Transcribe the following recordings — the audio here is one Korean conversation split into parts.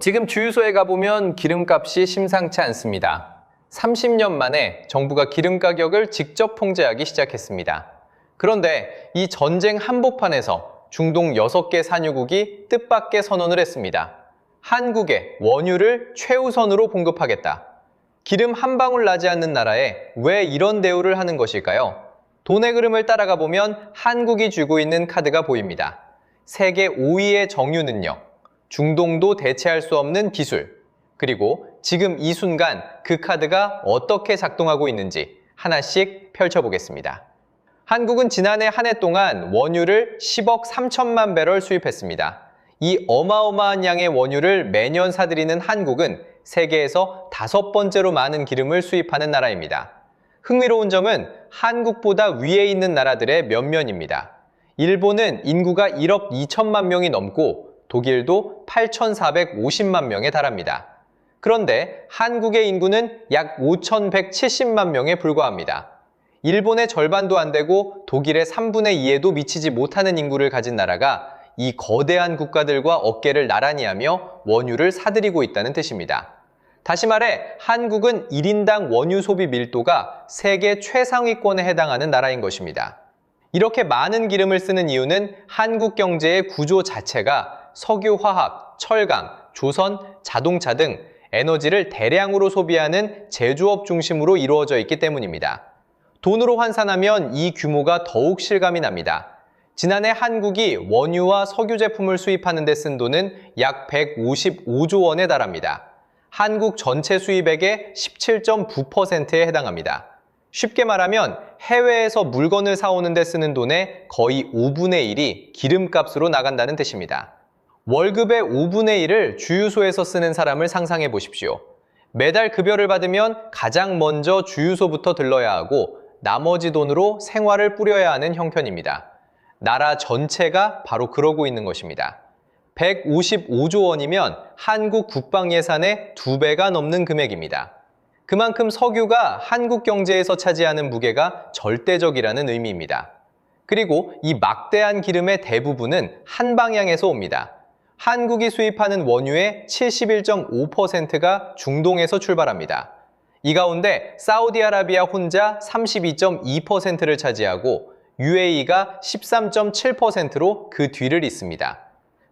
지금 주유소에 가보면 기름값이 심상치 않습니다. 30년 만에 정부가 기름 가격을 직접 통제하기 시작했습니다. 그런데 이 전쟁 한복판에서 중동 6개 산유국이 뜻밖의 선언을 했습니다. 한국에 원유를 최우선으로 공급하겠다. 기름 한 방울 나지 않는 나라에 왜 이런 대우를 하는 것일까요? 돈의 흐름을 따라가 보면 한국이 쥐고 있는 카드가 보입니다. 세계 5위의 정유 능력, 중동도 대체할 수 없는 기술, 그리고 지금 이 순간 그 카드가 어떻게 작동하고 있는지 하나씩 펼쳐보겠습니다. 한국은 지난해 한 해 동안 원유를 10억 3천만 배럴 수입했습니다. 이 어마어마한 양의 원유를 매년 사들이는 한국은 세계에서 5번째로 많은 기름을 수입하는 나라입니다. 흥미로운 점은 한국보다 위에 있는 나라들의 면면입니다. 일본은 인구가 1억 2천만 명이 넘고 독일도 8,450만 명에 달합니다. 그런데 한국의 인구는 약 5,170만 명에 불과합니다. 일본의 절반도 안 되고 독일의 3분의 2에도 미치지 못하는 인구를 가진 나라가 이 거대한 국가들과 어깨를 나란히 하며 원유를 사들이고 있다는 뜻입니다. 다시 말해 한국은 1인당 원유 소비 밀도가 세계 최상위권에 해당하는 나라인 것입니다. 이렇게 많은 기름을 쓰는 이유는 한국 경제의 구조 자체가 석유, 화학, 철강, 조선, 자동차 등 에너지를 대량으로 소비하는 제조업 중심으로 이루어져 있기 때문입니다. 돈으로 환산하면 이 규모가 더욱 실감이 납니다. 지난해 한국이 원유와 석유 제품을 수입하는 데 쓴 돈은 약 155조 원에 달합니다. 한국 전체 수입액의 17.9%에 해당합니다. 쉽게 말하면 해외에서 물건을 사오는 데 쓰는 돈의 거의 5분의 1이 기름값으로 나간다는 뜻입니다. 월급의 5분의 1을 주유소에서 쓰는 사람을 상상해 보십시오. 매달 급여를 받으면 가장 먼저 주유소부터 들러야 하고 나머지 돈으로 생활을 꾸려야 하는 형편입니다. 나라 전체가 바로 그러고 있는 것입니다. 155조 원이면 한국 국방 예산의 2배가 넘는 금액입니다. 그만큼 석유가 한국 경제에서 차지하는 무게가 절대적이라는 의미입니다. 그리고 이 막대한 기름의 대부분은 한 방향에서 옵니다. 한국이 수입하는 원유의 71.5%가 중동에서 출발합니다. 이 가운데 사우디아라비아 혼자 32.2%를 차지하고 UAE가 13.7%로 그 뒤를 잇습니다.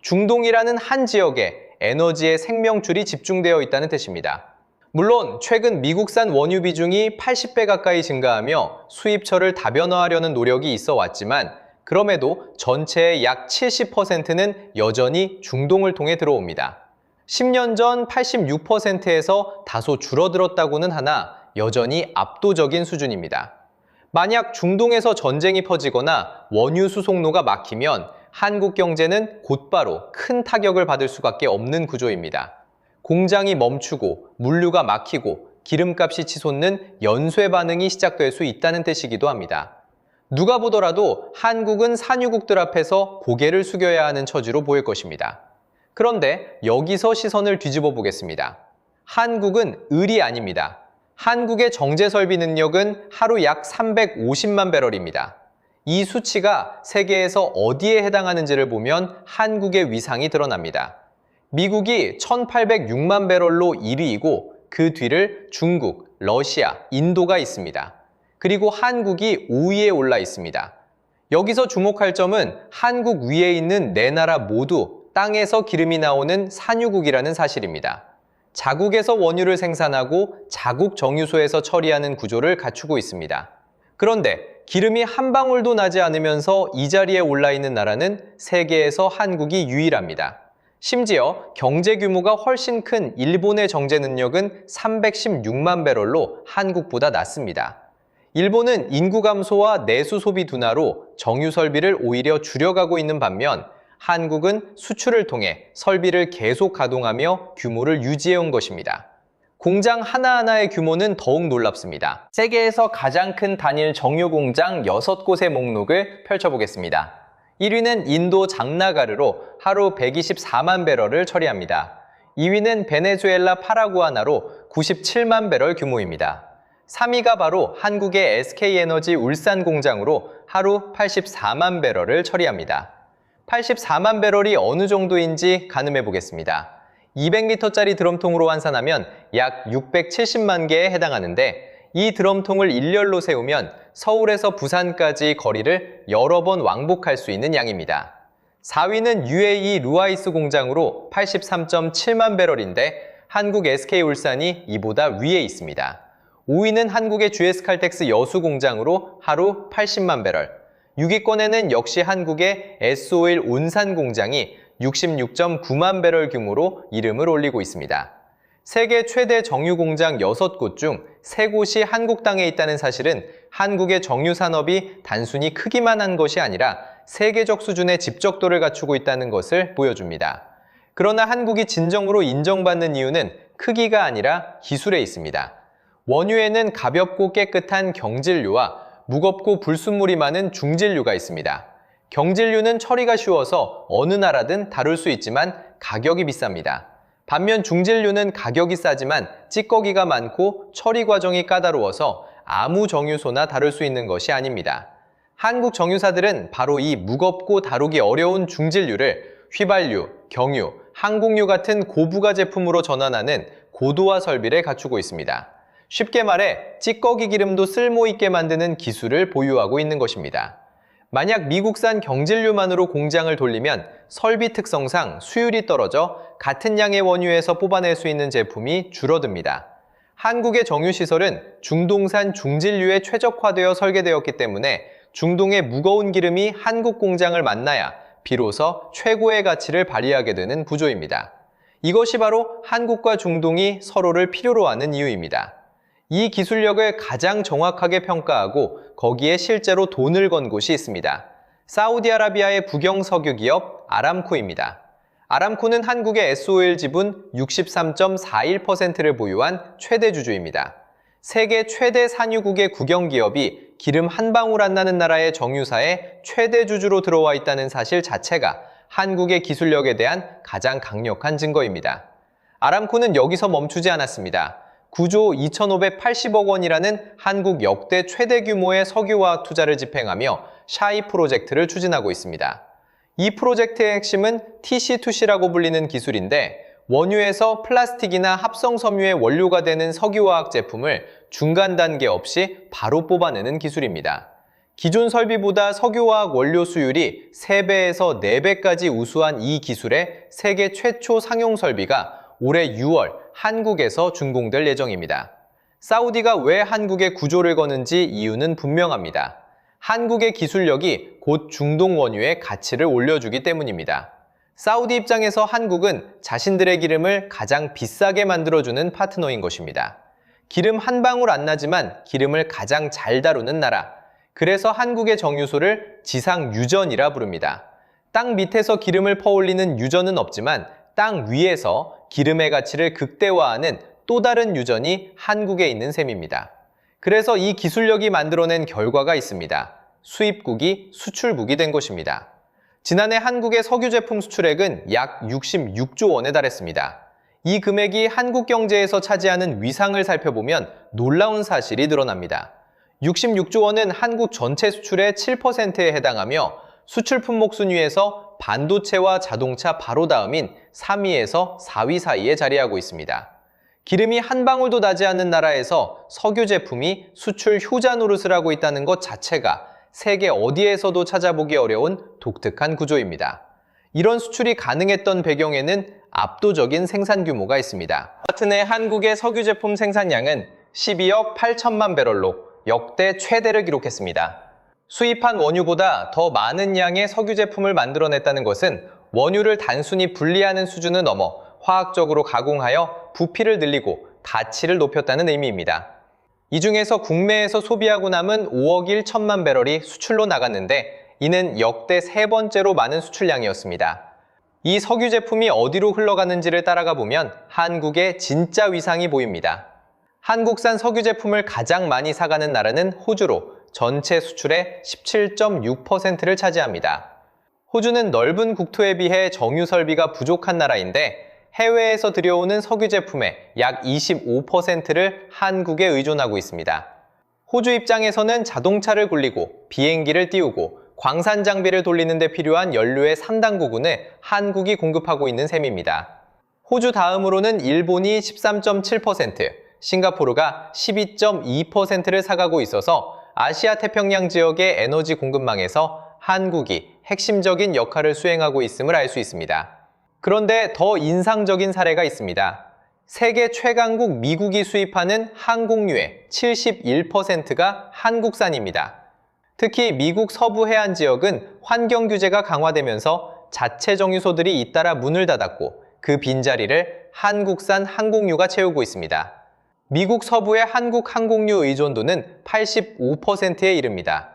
중동이라는 한 지역에 에너지의 생명줄이 집중되어 있다는 뜻입니다. 물론 최근 미국산 원유 비중이 80배 가까이 증가하며 수입처를 다변화하려는 노력이 있어 왔지만 그럼에도 전체의 약 70%는 여전히 중동을 통해 들어옵니다. 10년 전 86%에서 다소 줄어들었다고는 하나 여전히 압도적인 수준입니다. 만약 중동에서 전쟁이 퍼지거나 원유 수송로가 막히면 한국 경제는 곧바로 큰 타격을 받을 수밖에 없는 구조입니다. 공장이 멈추고 물류가 막히고 기름값이 치솟는 연쇄 반응이 시작될 수 있다는 뜻이기도 합니다. 누가 보더라도 한국은 산유국들 앞에서 고개를 숙여야 하는 처지로 보일 것입니다. 그런데 여기서 시선을 뒤집어 보겠습니다. 한국은 을이 아닙니다. 한국의 정제설비 능력은 하루 약 350만 배럴입니다. 이 수치가 세계에서 어디에 해당하는지를 보면 한국의 위상이 드러납니다. 미국이 1806만 배럴로 1위이고 그 뒤를 중국, 러시아, 인도가 있습니다. 그리고 한국이 5위에 올라 있습니다. 여기서 주목할 점은 한국 위에 있는 네 나라 모두 땅에서 기름이 나오는 산유국이라는 사실입니다. 자국에서 원유를 생산하고 자국 정유소에서 처리하는 구조를 갖추고 있습니다. 그런데 기름이 한 방울도 나지 않으면서 이 자리에 올라 있는 나라는 세계에서 한국이 유일합니다. 심지어 경제 규모가 훨씬 큰 일본의 정제 능력은 316만 배럴로 한국보다 낮습니다. 일본은 인구 감소와 내수 소비 둔화로 정유 설비를 오히려 줄여가고 있는 반면 한국은 수출을 통해 설비를 계속 가동하며 규모를 유지해온 것입니다. 공장 하나하나의 규모는 더욱 놀랍습니다. 세계에서 가장 큰 단일 정유 공장 6곳의 목록을 펼쳐보겠습니다. 1위는 인도 장나가르로 하루 124만 배럴을 처리합니다. 2위는 베네수엘라 파라구아나로 97만 배럴 규모입니다. 3위가 바로 한국의 SK에너지 울산 공장으로 하루 84만 배럴을 처리합니다. 84만 배럴이 어느 정도인지 가늠해 보겠습니다. 200리터짜리 드럼통으로 환산하면 약 670만 개에 해당하는데 이 드럼통을 일렬로 세우면 서울에서 부산까지 거리를 여러 번 왕복할 수 있는 양입니다. 4위는 UAE 루아이스 공장으로 83.7만 배럴인데 한국 SK울산이 이보다 위에 있습니다. 5위는 한국의 GS칼텍스 여수 공장으로 하루 80만 배럴, 6위권에는 역시 한국의 S-오일 온산 공장이 66.9만 배럴 규모로 이름을 올리고 있습니다. 세계 최대 정유 공장 6곳 중 3곳이 한국 땅에 있다는 사실은 한국의 정유 산업이 단순히 크기만 한 것이 아니라 세계적 수준의 집적도를 갖추고 있다는 것을 보여줍니다. 그러나 한국이 진정으로 인정받는 이유는 크기가 아니라 기술에 있습니다. 원유에는 가볍고 깨끗한 경질류와 무겁고 불순물이 많은 중질류가 있습니다. 경질류는 처리가 쉬워서 어느 나라든 다룰 수 있지만 가격이 비쌉니다. 반면 중질류는 가격이 싸지만 찌꺼기가 많고 처리 과정이 까다로워서 아무 정유소나 다룰 수 있는 것이 아닙니다. 한국 정유사들은 바로 이 무겁고 다루기 어려운 중질류를 휘발유, 경유, 항공유 같은 고부가 제품으로 전환하는 고도화 설비를 갖추고 있습니다. 쉽게 말해 찌꺼기 기름도 쓸모있게 만드는 기술을 보유하고 있는 것입니다. 만약 미국산 경질류만으로 공장을 돌리면 설비 특성상 수율이 떨어져 같은 양의 원유에서 뽑아낼 수 있는 제품이 줄어듭니다. 한국의 정유시설은 중동산 중질류에 최적화되어 설계되었기 때문에 중동의 무거운 기름이 한국 공장을 만나야 비로소 최고의 가치를 발휘하게 되는 구조입니다. 이것이 바로 한국과 중동이 서로를 필요로 하는 이유입니다. 이 기술력을 가장 정확하게 평가하고 거기에 실제로 돈을 건 곳이 있습니다. 사우디아라비아의 국영 석유 기업 아람코입니다. 아람코는 한국의 S-오일 지분 63.41%를 보유한 최대 주주입니다. 세계 최대 산유국의 국영 기업이 기름 한 방울 안 나는 나라의 정유사에 최대 주주로 들어와 있다는 사실 자체가 한국의 기술력에 대한 가장 강력한 증거입니다. 아람코는 여기서 멈추지 않았습니다. 9조 2,580억 원이라는 한국 역대 최대 규모의 석유화학 투자를 집행하며 샤이 프로젝트를 추진하고 있습니다. 이 프로젝트의 핵심은 TC2C라고 불리는 기술인데 원유에서 플라스틱이나 합성 섬유의 원료가 되는 석유화학 제품을 중간 단계 없이 바로 뽑아내는 기술입니다. 기존 설비보다 석유화학 원료 수율이 3배에서 4배까지 우수한 이 기술의 세계 최초 상용 설비가 올해 6월 한국에서 준공될 예정입니다. 사우디가 왜 한국에 구조를 거는지 이유는 분명합니다. 한국의 기술력이 곧 중동 원유의 가치를 올려주기 때문입니다. 사우디 입장에서 한국은 자신들의 기름을 가장 비싸게 만들어주는 파트너인 것입니다. 기름 한 방울 안 나지만 기름을 가장 잘 다루는 나라. 그래서 한국의 정유소를 지상 유전이라 부릅니다. 땅 밑에서 기름을 퍼올리는 유전은 없지만 땅 위에서 기름의 가치를 극대화하는 또 다른 유전이 한국에 있는 셈입니다. 그래서 이 기술력이 만들어낸 결과가 있습니다. 수입국이 수출국이 된 것입니다. 지난해 한국의 석유 제품 수출액은 약 66조 원에 달했습니다. 이 금액이 한국 경제에서 차지하는 위상을 살펴보면 놀라운 사실이 드러납니다. 66조 원은 한국 전체 수출의 7%에 해당하며 수출 품목 순위에서 반도체와 자동차 바로 다음인 3위에서 4위 사이에 자리하고 있습니다. 기름이 한 방울도 나지 않는 나라에서 석유 제품이 수출 효자 노릇을 하고 있다는 것 자체가 세계 어디에서도 찾아보기 어려운 독특한 구조입니다. 이런 수출이 가능했던 배경에는 압도적인 생산 규모가 있습니다. 같은 해 한국의 석유 제품 생산량은 12억 8천만 배럴로 역대 최대를 기록했습니다. 수입한 원유보다 더 많은 양의 석유 제품을 만들어냈다는 것은 원유를 단순히 분리하는 수준을 넘어 화학적으로 가공하여 부피를 늘리고 가치를 높였다는 의미입니다. 이 중에서 국내에서 소비하고 남은 5억 1천만 배럴이 수출로 나갔는데 이는 역대 3번째로 많은 수출량이었습니다. 이 석유 제품이 어디로 흘러가는지를 따라가 보면 한국의 진짜 위상이 보입니다. 한국산 석유 제품을 가장 많이 사가는 나라는 호주로 전체 수출의 17.6%를 차지합니다. 호주는 넓은 국토에 비해 정유 설비가 부족한 나라인데 해외에서 들여오는 석유 제품의 약 25%를 한국에 의존하고 있습니다. 호주 입장에서는 자동차를 굴리고 비행기를 띄우고 광산 장비를 돌리는 데 필요한 연료의 상당 부분을 한국이 공급하고 있는 셈입니다. 호주 다음으로는 일본이 13.7%, 싱가포르가 12.2%를 사가고 있어서 아시아 태평양 지역의 에너지 공급망에서 한국이 핵심적인 역할을 수행하고 있음을 알 수 있습니다. 그런데 더 인상적인 사례가 있습니다. 세계 최강국 미국이 수입하는 항공유의 71%가 한국산입니다. 특히 미국 서부 해안 지역은 환경 규제가 강화되면서 자체 정유소들이 잇따라 문을 닫았고 그 빈자리를 한국산 항공유가 채우고 있습니다. 미국 서부의 한국 항공유 의존도는 85%에 이릅니다.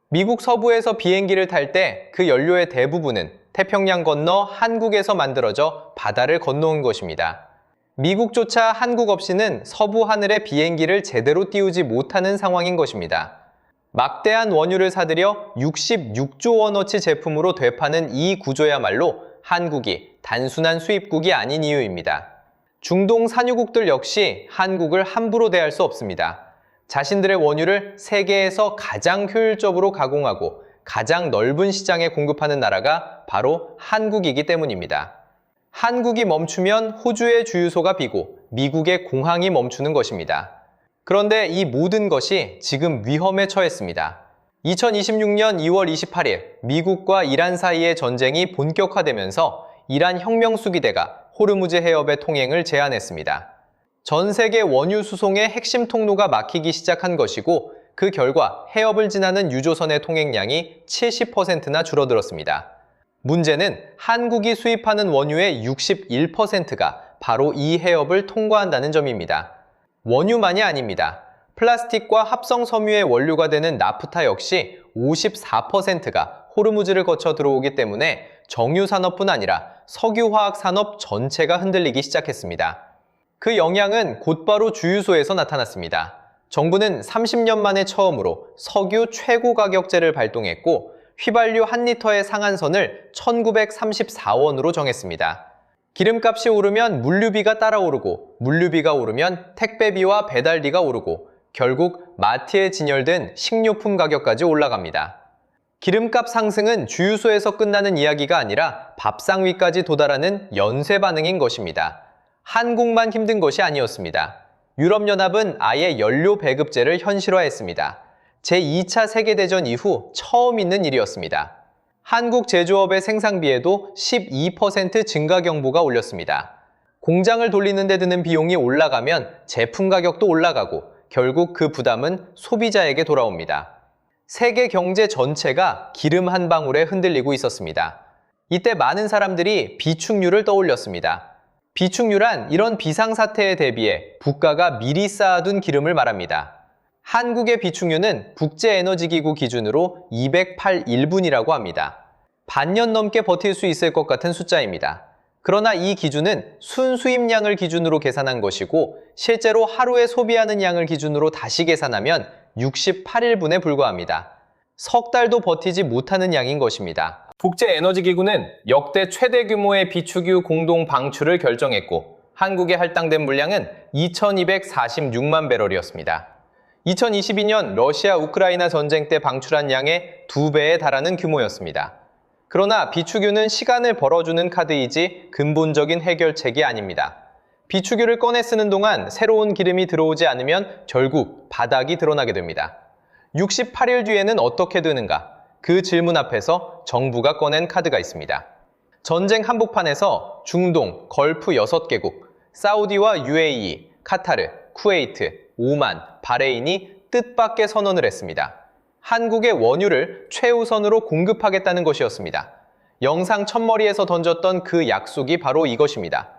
미국 서부에서 비행기를 탈 때 그 연료의 대부분은 태평양 건너 한국에서 만들어져 바다를 건너온 것입니다. 미국조차 한국 없이는 서부 하늘에 비행기를 제대로 띄우지 못하는 상황인 것입니다. 막대한 원유를 사들여 66조 원어치 제품으로 되파는 이 구조야말로 한국이 단순한 수입국이 아닌 이유입니다. 중동 산유국들 역시 한국을 함부로 대할 수 없습니다. 자신들의 원유를 세계에서 가장 효율적으로 가공하고 가장 넓은 시장에 공급하는 나라가 바로 한국이기 때문입니다. 한국이 멈추면 호주의 주유소가 비고 미국의 공항이 멈추는 것입니다. 그런데 이 모든 것이 지금 위험에 처했습니다. 2026년 2월 28일 미국과 이란 사이의 전쟁이 본격화되면서 이란 혁명수비대가 호르무즈 해협의 통행을 제한했습니다. 전 세계 원유 수송의 핵심 통로가 막히기 시작한 것이고 그 결과 해협을 지나는 유조선의 통행량이 70%나 줄어들었습니다. 문제는 한국이 수입하는 원유의 61%가 바로 이 해협을 통과한다는 점입니다. 원유만이 아닙니다. 플라스틱과 합성 섬유의 원료가 되는 나프타 역시 54%가 호르무즈를 거쳐 들어오기 때문에 정유 산업뿐 아니라 석유화학 산업 전체가 흔들리기 시작했습니다. 그 영향은 곧바로 주유소에서 나타났습니다. 정부는 30년 만에 처음으로 석유 최고 가격제를 발동했고 휘발유 1리터의 상한선을 1934원으로 정했습니다. 기름값이 오르면 물류비가 따라오르고 물류비가 오르면 택배비와 배달비가 오르고 결국 마트에 진열된 식료품 가격까지 올라갑니다. 기름값 상승은 주유소에서 끝나는 이야기가 아니라 밥상 위까지 도달하는 연쇄 반응인 것입니다. 한국만 힘든 것이 아니었습니다. 유럽연합은 아예 연료 배급제를 현실화했습니다. 제2차 세계대전 이후 처음 있는 일이었습니다. 한국 제조업의 생산비에도 12% 증가 경보가 울렸습니다. 공장을 돌리는 데 드는 비용이 올라가면 제품 가격도 올라가고 결국 그 부담은 소비자에게 돌아옵니다. 세계 경제 전체가 기름 한 방울에 흔들리고 있었습니다. 이때 많은 사람들이 비축유를 떠올렸습니다. 비축유란 이런 비상사태에 대비해 국가가 미리 쌓아둔 기름을 말합니다. 한국의 비축유는 국제에너지기구 기준으로 208일분이라고 합니다. 반년 넘게 버틸 수 있을 것 같은 숫자입니다. 그러나 이 기준은 순수입량을 기준으로 계산한 것이고 실제로 하루에 소비하는 양을 기준으로 다시 계산하면 68일분에 불과합니다. 석 달도 버티지 못하는 양인 것입니다. 국제에너지기구는 역대 최대 규모의 비축유 공동 방출을 결정했고 한국에 할당된 물량은 2246만 배럴이었습니다. 2022년 러시아 우크라이나 전쟁 때 방출한 양의 2배에 달하는 규모였습니다. 그러나 비축유는 시간을 벌어주는 카드이지 근본적인 해결책이 아닙니다. 비축유를 꺼내 쓰는 동안 새로운 기름이 들어오지 않으면 결국 바닥이 드러나게 됩니다. 68일 뒤에는 어떻게 되는가? 그 질문 앞에서 정부가 꺼낸 카드가 있습니다. 전쟁 한복판에서 중동, 걸프 6개국, 사우디와 UAE, 카타르, 쿠웨이트, 오만, 바레인이 뜻밖의 선언을 했습니다. 한국의 원유를 최우선으로 공급하겠다는 것이었습니다. 영상 첫머리에서 던졌던 그 약속이 바로 이것입니다.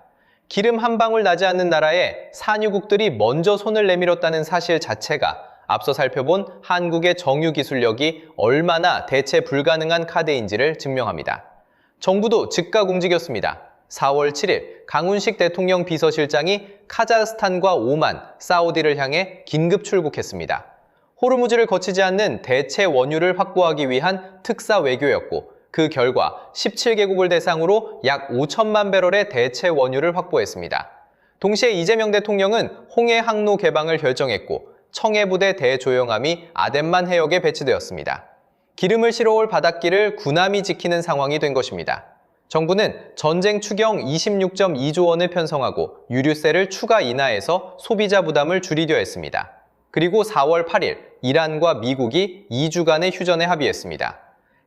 기름 한 방울 나지 않는 나라에 산유국들이 먼저 손을 내밀었다는 사실 자체가 앞서 살펴본 한국의 정유 기술력이 얼마나 대체 불가능한 카드인지를 증명합니다. 정부도 즉각 움직였습니다. 4월 7일 강훈식 대통령 비서실장이 카자흐스탄과 오만, 사우디를 향해 긴급 출국했습니다. 호르무즈를 거치지 않는 대체 원유를 확보하기 위한 특사 외교였고 그 결과 17개국을 대상으로 약 5천만 배럴의 대체 원유를 확보했습니다. 동시에 이재명 대통령은 홍해 항로 개방을 결정했고 청해부대 대조영함이 아덴만 해역에 배치되었습니다. 기름을 실어올 바닷길을 군함이 지키는 상황이 된 것입니다. 정부는 전쟁 추경 26.2조 원을 편성하고 유류세를 추가 인하해서 소비자 부담을 줄이려 했습니다. 그리고 4월 8일 이란과 미국이 2주간의 휴전에 합의했습니다.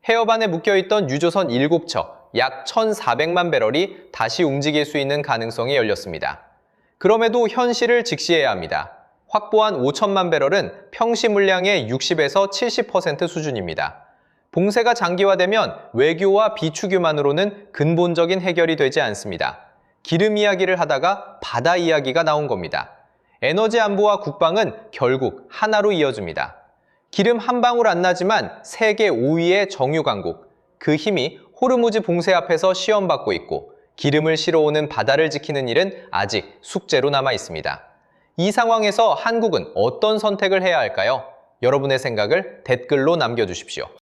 해협안에 묶여있던 유조선 7척, 약 1,400만 배럴이 다시 움직일 수 있는 가능성이 열렸습니다. 그럼에도 현실을 직시해야 합니다. 확보한 5천만 배럴은 평시 물량의 60에서 70% 수준입니다. 봉쇄가 장기화되면 외교와 비축유만으로는 근본적인 해결이 되지 않습니다. 기름 이야기를 하다가 바다 이야기가 나온 겁니다. 에너지 안보와 국방은 결국 하나로 이어집니다. 기름 한 방울 안 나지만 세계 5위의 정유 강국, 그 힘이 호르무즈 봉쇄 앞에서 시험받고 있고 기름을 실어오는 바다를 지키는 일은 아직 숙제로 남아 있습니다. 이 상황에서 한국은 어떤 선택을 해야 할까요? 여러분의 생각을 댓글로 남겨주십시오.